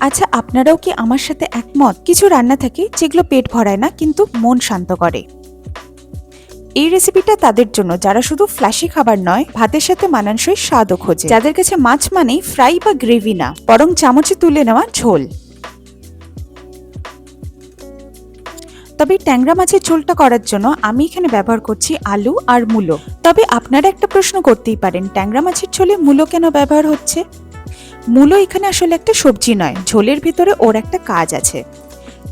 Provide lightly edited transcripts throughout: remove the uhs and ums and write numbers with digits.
আচ্ছা, আপনারাও কি আমার সাথে একমত? কিছু রান্না থাকে যেগুলো পেট ভরায় না কিন্তু মন শান্ত করে। এই রেসিপিটা তাদের জন্য যারা শুধু ফ্ল্যাশি খাবার নয়, ভাতের সাথে মানানসই স্বাদও খোঁজে, যাদের কাছে মাছ মানেই ফ্রাই বা গ্রেভি না, বরং চামচে তুলে নেওয়া ঝোল। তবে ট্যাংরা মাছের ঝোলটা করার জন্য আমি এখানে ব্যবহার করছি আলু আর মূলো। তবে আপনারা একটা প্রশ্ন করতেই পারেন, ট্যাংরা মাছের ঝোলে মূলো কেন ব্যবহার হচ্ছে? মূলো এখানে আসলে একটা সবজি নয়, ঝোলের ভিতরে ওর একটা কাজ আছে।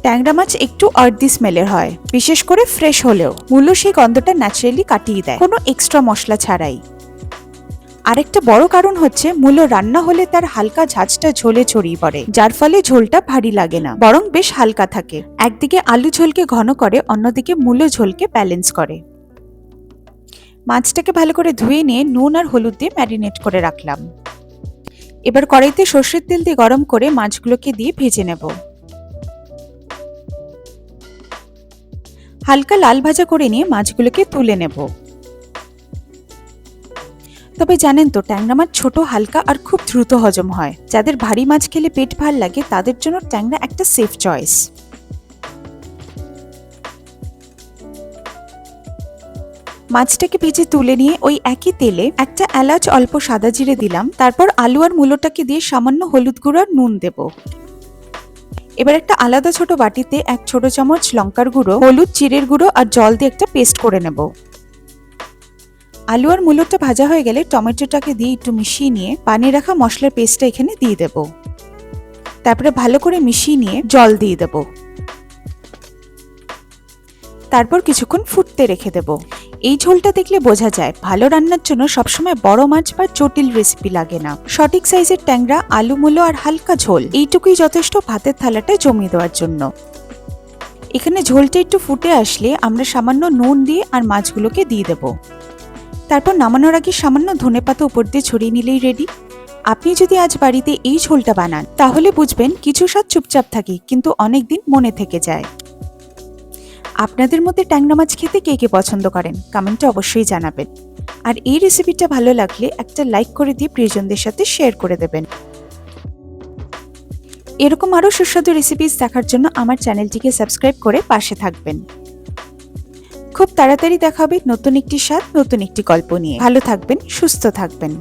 ট্যাংরা মাছ একটু আর্দি স্মেলের হয়, বিশেষ করে ফ্রেশ হলেও মূলো সেই গন্ধটা ন্যাচারালি কাটিয়ে দেয়, কোনো এক্সট্রা মশলা ছাড়াই। আরেকটা বড় কারণ হচ্ছে মূলো রান্না হলে তার হালকা ঝাঁঝটা ঝোলে ছড়িয়ে পড়ে, যার ফলে ঝোলটা ভারী লাগে না, বরং বেশ হালকা থাকে। একদিকে আলু ঝোলকে ঘন করে, অন্যদিকে মূলো ঝোলকে ব্যালেন্স করে। মাছটাকে ভালো করে ধুয়ে নিয়ে নুন আর হলুদ দিয়ে ম্যারিনেট করে রাখলাম। এবার কড়াইতে সর্ষের তেল দিয়ে গরম করে মাছগুলোকে দিয়ে ভেজে নেব। হালকা লাল ভাজা করে নিয়ে মাছগুলোকে তুলে নেব। তবে জানেন তো, ট্যাংরা মাছ ছোট, হালকা আর খুব দ্রুত হজম হয়। যাদের ভারী মাছ খেলে পেট ভার লাগে তাদের জন্য ট্যাংরা একটা সেফ চয়েস। মাছটাকে ভেজে তুলে নিয়ে ওই একই তেলে একটা এলাচ, অল্প সাদা জিরে দিলাম। তারপর আলু আর মূলোটাকে দিয়ে সামান্য হলুদ গুঁড়ো আর নুন দেব। এবার একটা আলাদা ছোট বাটিতে 1 ছোট চামচ লঙ্কার গুঁড়ো, হলুদ, জিরের গুঁড়ো আর জল দিয়ে একটা পেস্ট করে নেব। আলু আর মূলোটা ভাজা হয়ে গেলে টমেটোটাকে দিয়ে একটু মিশিয়ে নিয়ে বানিয়ে রাখা মশলার পেস্টটা এখানে দিয়ে দেব। তারপরে ভালো করে মিশিয়ে নিয়ে জল দিয়ে দেব। তারপর কিছুক্ষণ ফুটতে রেখে দেব। এই ঝোলটা দেখলে বোঝা যায় ভালো রান্নার জন্য সবসময় বড় মাছ বা জটিল রেসিপি লাগে না। সঠিক সাইজের ট্যাংরা, আলু, মূলো আর হালকা ঝোল এইটুকুই যথেষ্ট ভাতের থালাটায় জমিয়ে দেওয়ার জন্য। এখানে ঝোলটা একটু ফুটে আসলে আমরা সামান্য নুন দিয়ে আর মাছগুলোকে দিয়ে দেব। তারপর নামানোর আগে সামান্য ধনেপাতা উপর দিয়ে ছড়িয়ে নিলেই রেডি। আপনি যদি আজ বাড়িতে এই ঝোলটা বানান তাহলে বুঝবেন কিছু স্বাদ চুপচাপ থাকে কিন্তু অনেকদিন মনে থেকে যায়। আপনাদের মধ্যে ট্যাংরা মাছ খেতে কে কে পছন্দ করেন কমেন্টে অবশ্যই জানাবেন। আর এই রেসিপিটা ভালো লাগলে একটা লাইক করে দিয়ে প্রিয়জনদের সাথে শেয়ার করে দেবেন। এরকম আরও সুস্বাদু রেসিপিস দেখার জন্য আমার চ্যানেলটিকে সাবস্ক্রাইব করে পাশে থাকবেন। খুব তাড়াতাড়ি দেখা হবে নতুন একটি স্বাদ, নতুন একটি গল্প নিয়ে। ভালো থাকবেন, সুস্থ থাকবেন।